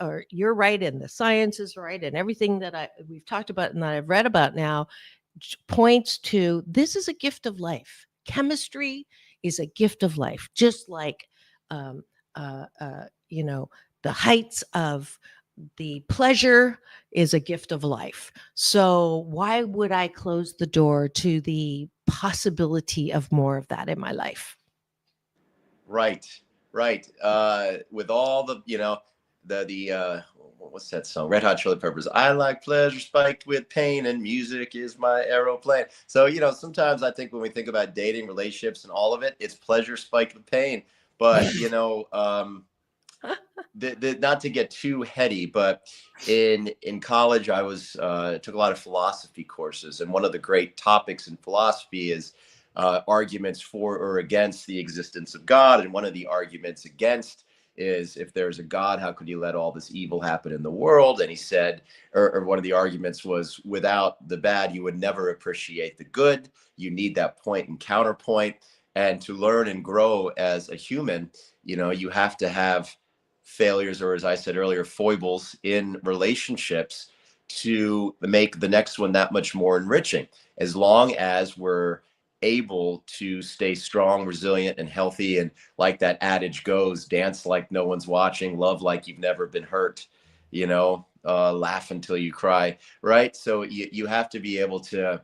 or you're right, and the science is right, and everything that we've talked about and that I've read about now points to this is a gift of life. Chemistry is a gift of life, just like the heights of the pleasure is a gift of life. So why would I close the door to the possibility of more of that in my life? Right. With all the, the what's that song? Red Hot Chili Peppers. I like pleasure spiked with pain, and music is my aeroplane. So, sometimes I think when we think about dating, relationships, and all of it, it's pleasure spiked with pain. But, not to get too heady, but in college, I took a lot of philosophy courses. And one of the great topics in philosophy is arguments for or against the existence of God. And one of the arguments against is, if there's a God, how could you let all this evil happen in the world? And he said, or one of the arguments was, without the bad, you would never appreciate the good. You need that point and counterpoint. And to learn and grow as a human, you have to have failures, or as I said earlier, foibles in relationships to make the next one that much more enriching. As long as we're able to stay strong, resilient, and healthy, and like that adage goes, dance like no one's watching, love like you've never been hurt, laugh until you cry, right? So you have to be able to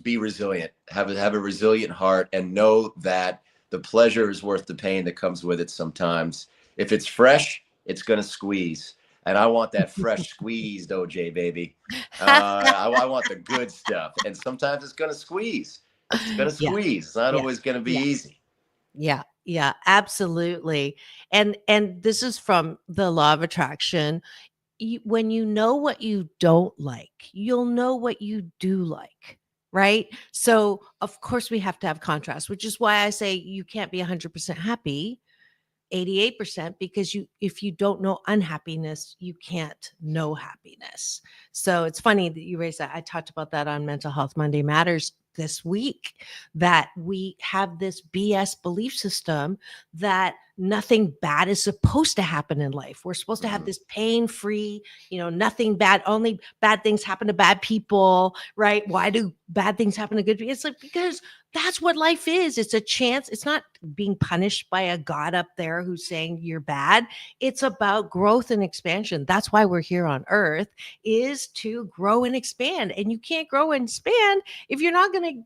be resilient, have a resilient heart, and know that the pleasure is worth the pain that comes with it sometimes. If it's fresh, it's going to squeeze. And I want that fresh squeezed OJ, baby. I want the good stuff. And sometimes it's going to squeeze. It's going to squeeze. It's not always going to be easy. Yeah, absolutely. And this is from the law of attraction. When you know what you don't like, you'll know what you do like. Right. So, of course, we have to have contrast, which is why I say you can't be 100% happy, 88%, because if you don't know unhappiness, you can't know happiness. So it's funny that you raised that. I talked about that on Mental Health Monday Matters this week, that we have this BS belief system that nothing bad is supposed to happen in life. We're supposed to have this pain-free, nothing bad, only bad things happen to bad people, right? Why do bad things happen to good people? It's like, because that's what life is. It's a chance. It's not being punished by a God up there who's saying you're bad. It's about growth and expansion. That's why we're here on earth, is to grow and expand. And you can't grow and expand if you're not going to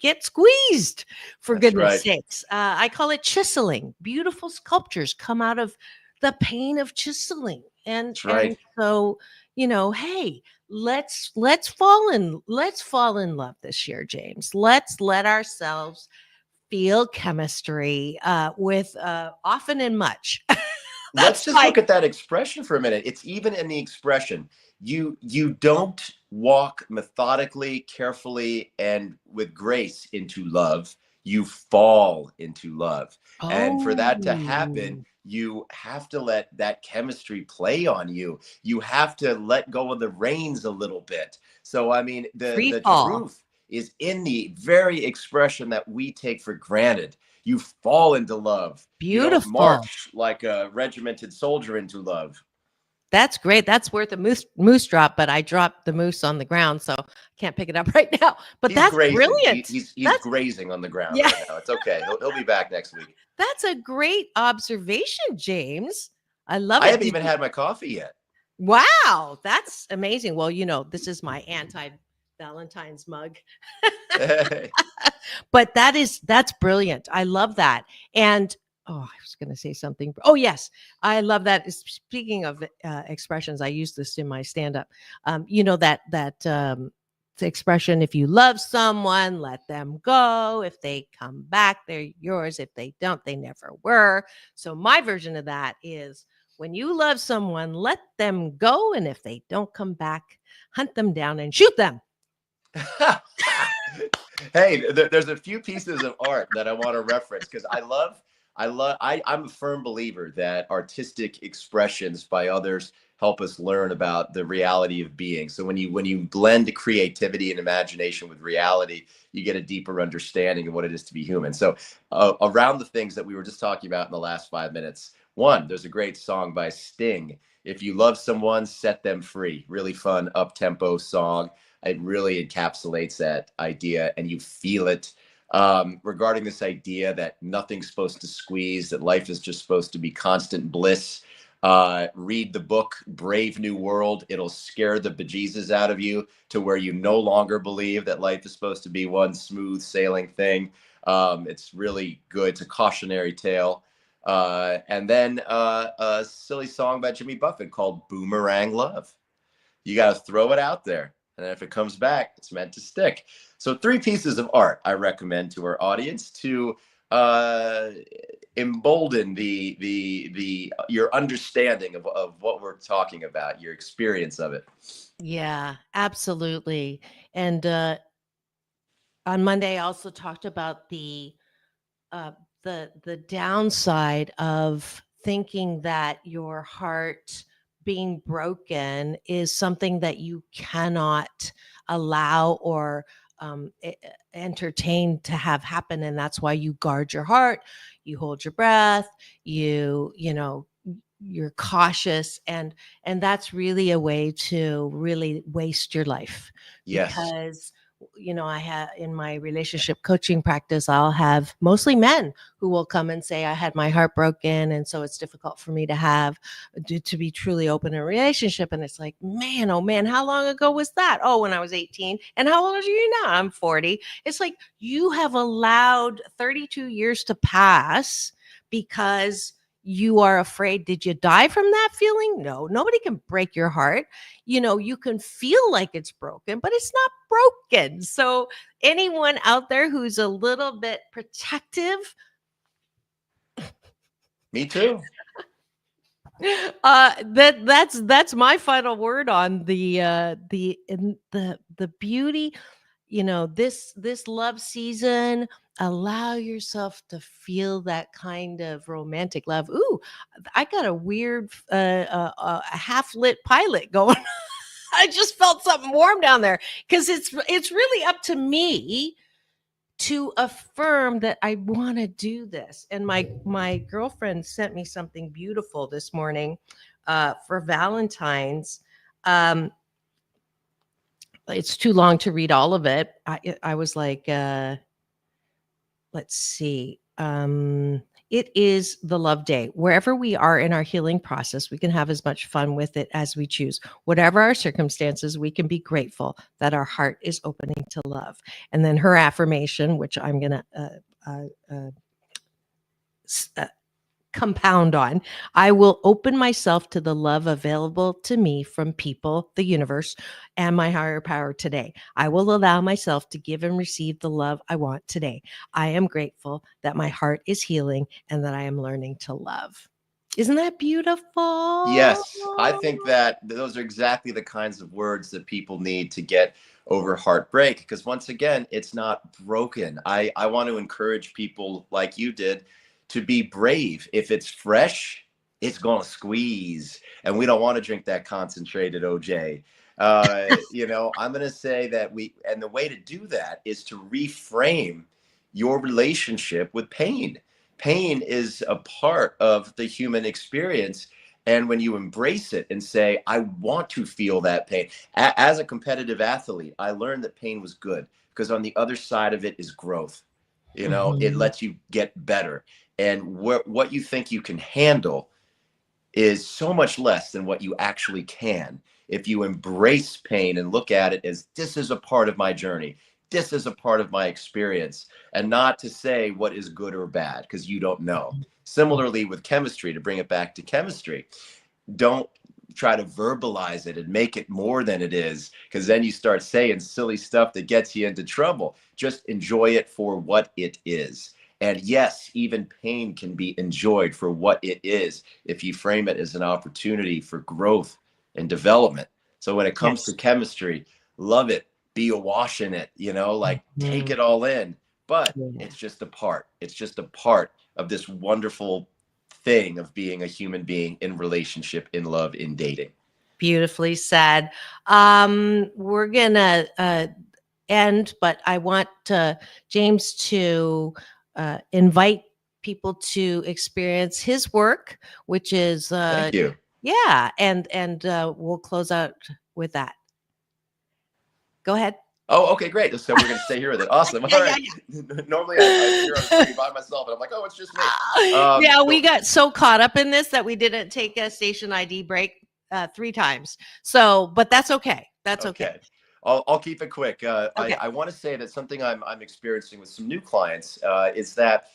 get squeezed, for goodness sakes. I call it chiseling. Beautiful sculptures come out of the pain of chiseling. And so, hey, let's fall in love this year, James. Let's let ourselves feel chemistry with often and much. Let's just look at that expression for a minute. It's even in the expression. You don't walk methodically, carefully, and with grace into love. You fall into love. Oh. And for that to happen, you have to let that chemistry play on you. You have to let go of the reins a little bit. So, I mean, the truth is in the very expression that we take for granted. You fall into love. Beautiful. You don't march like a regimented soldier into love. That's great. That's worth a moose drop, but I dropped the moose on the ground, so I can't pick it up right now. But that's grazing. Brilliant. He's grazing on the ground right now. It's okay. He'll be back next week. That's a great observation, James. I love it. I haven't even had my coffee yet. Wow. That's amazing. Well, this is my anti-Valentine's mug. But that's brilliant. I love that. And Oh, I was going to say something. Oh, yes. I love that. Speaking of expressions, I use this in my stand up. The expression, if you love someone, let them go. If they come back, they're yours. If they don't, they never were. So my version of that is, when you love someone, let them go. And if they don't come back, hunt them down and shoot them. Hey, there's a few pieces of art that I want to reference because I'm a firm believer that artistic expressions by others help us learn about the reality of being. So when you blend creativity and imagination with reality, you get a deeper understanding of what it is to be human. So around the things that we were just talking about in the last 5 minutes, one, there's a great song by Sting. If you love someone, set them free. Really fun, up-tempo song. It really encapsulates that idea, and you feel it. Regarding this idea that nothing's supposed to squeeze, that life is just supposed to be constant bliss. Read the book Brave New World. It'll scare the bejesus out of you to where you no longer believe that life is supposed to be one smooth sailing thing. It's really good. It's a cautionary tale. And then a silly song by Jimmy Buffett called Boomerang Love. You got to throw it out there. And if it comes back, it's meant to stick. So 3 pieces of art I recommend to our audience to embolden your understanding of what we're talking about, your experience of it. Yeah, absolutely. And on Monday, I also talked about the downside of thinking that your heart being broken is something that you cannot allow or entertain to have happen, and that's why you guard your heart, you hold your breath, you're cautious, and that's really a way to really waste your life. Yes. Because I have, in my relationship coaching practice, I'll have mostly men who will come and say, I had my heart broken, and so it's difficult for me to be truly open in a relationship. And it's like, man, oh man, how long ago was that? Oh, when I was 18. And how old are you now? I'm 40. It's like, you have allowed 32 years to pass because you are afraid. Did you die from that feeling? No, nobody can break your heart. You can feel like it's broken, but it's not broken. So anyone out there who's a little bit protective, me too. That's my final word on the beauty. This love season, allow yourself to feel that kind of romantic love. Ooh, I got a weird a half-lit pilot going. I just felt something warm down there, because it's really up to me to affirm that I want to do this. And my girlfriend sent me something beautiful this morning for Valentine's. It's too long to read all of it. I was like, let's see. It is the love day. Wherever we are in our healing process, we can have as much fun with it as we choose. Whatever our circumstances, we can be grateful that our heart is opening to love. And then her affirmation, which I'm going to compound on: I will open myself to the love available to me from people, the universe, and my higher power today. I will allow myself to give and receive the love I want today. I am grateful that my heart is healing and that I am learning to love. Isn't that beautiful? Yes, I think that those are exactly the kinds of words that people need to get over heartbreak, because once again, it's not broken. I want to encourage people like you did to be brave. If it's fresh, it's gonna squeeze, and we don't want to drink that concentrated OJ. I'm gonna say that and the way to do that is to reframe your relationship with pain. Pain is a part of the human experience, and when you embrace it and say, I want to feel that pain. As a competitive athlete, I learned that pain was good, because on the other side of it is growth. It lets you get better. And what you think you can handle is so much less than what you actually can. If you embrace pain and look at it as, this is a part of my journey, this is a part of my experience, and not to say what is good or bad, because you don't know. Similarly with chemistry, to bring it back to chemistry, don't try to verbalize it and make it more than it is, because then you start saying silly stuff that gets you into trouble. Just enjoy it for what it is. And yes, even pain can be enjoyed for what it is if you frame it as an opportunity for growth and development. So when it comes to chemistry, love it, be awash in it, like take it all in. But it's just a part. It's just a part of this wonderful thing of being a human being in relationship, in love, in dating. Beautifully said. We're gonna end, but I want James to invite people to experience his work, which is Thank you. Yeah, and we'll close out with that. Go ahead. Oh, okay, great. So we're going to stay here with it. Awesome. All right. Normally I'm here on screen by myself, and I'm like, oh, it's just me. We got so caught up in this that we didn't take a station ID break 3 times. So, but that's okay. That's okay. I'll keep it quick. Okay. I want to say that something I'm experiencing with some new clients is that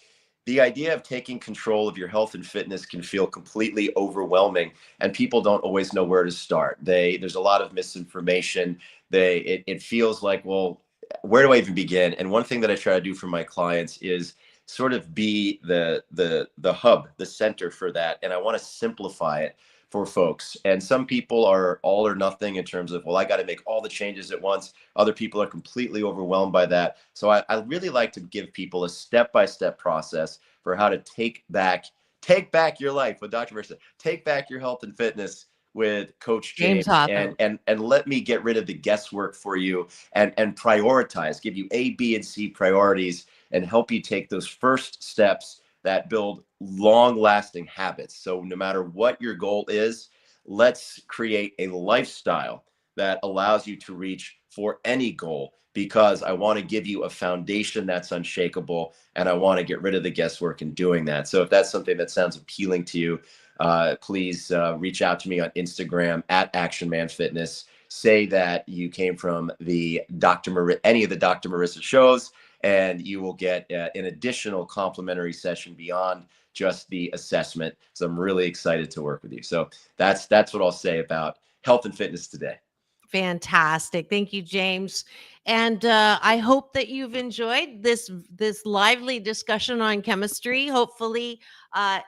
the idea of taking control of your health and fitness can feel completely overwhelming, and people don't always know where to start. There's a lot of misinformation. It feels like, well, where do I even begin? And one thing that I try to do for my clients is sort of be the hub, the center for that. And I want to simplify it for folks. And some people are all or nothing in terms of, well, I got to make all the changes at once. Other people are completely overwhelmed by that. So I really like to give people a step-by-step process for how to take back your life with Dr. Marissa, take back your health and fitness with Coach James Hawthorn. and let me get rid of the guesswork for you and prioritize, give you A, B, and C priorities, and help you take those first steps that build long-lasting habits. So no matter what your goal is, let's create a lifestyle that allows you to reach for any goal, because I want to give you a foundation that's unshakable, and I want to get rid of the guesswork in doing that. So if that's something that sounds appealing to you, please reach out to me on Instagram at Action Man Fitness. Say that you came from any of the Dr. Marissa shows, and you will get an additional complimentary session beyond just the assessment. So I'm really excited to work with you. So that's what I'll say about health and fitness today. Fantastic. Thank you, James. And I hope that you've enjoyed this lively discussion on chemistry. Hopefully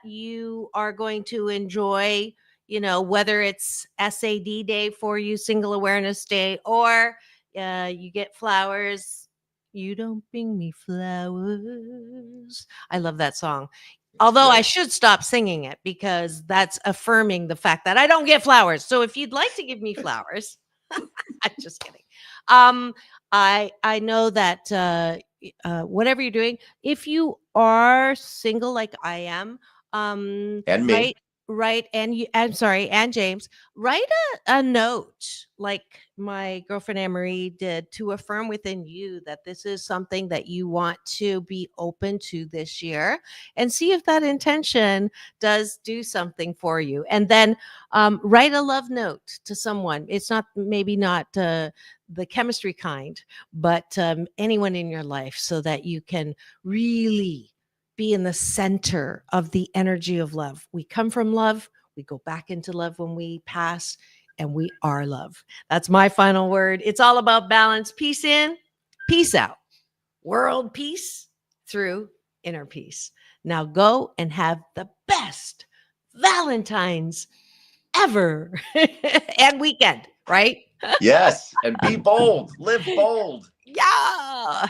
you are going to enjoy, whether it's SAD day for you, Single Awareness Day, or you get flowers. You don't bring me flowers. I love that song. Although I should stop singing it, because that's affirming the fact that I don't get flowers. So if you'd like to give me flowers, I'm just kidding. I know that whatever you're doing, if you are single like I am, And me. Right, and James, write a note like my girlfriend Anne-Marie did, to affirm within you that this is something that you want to be open to this year, and see if that intention does do something for you. And then write a love note to someone. It's maybe not the chemistry kind, but anyone in your life, so that you can really be in the center of the energy of love. We come from love. We go back into love when we pass, and we are love. That's my final word. It's all about balance. Peace in, peace out. World peace through inner peace. Now go and have the best Valentine's ever and weekend, right? Yes. And be bold. Live bold. Yeah.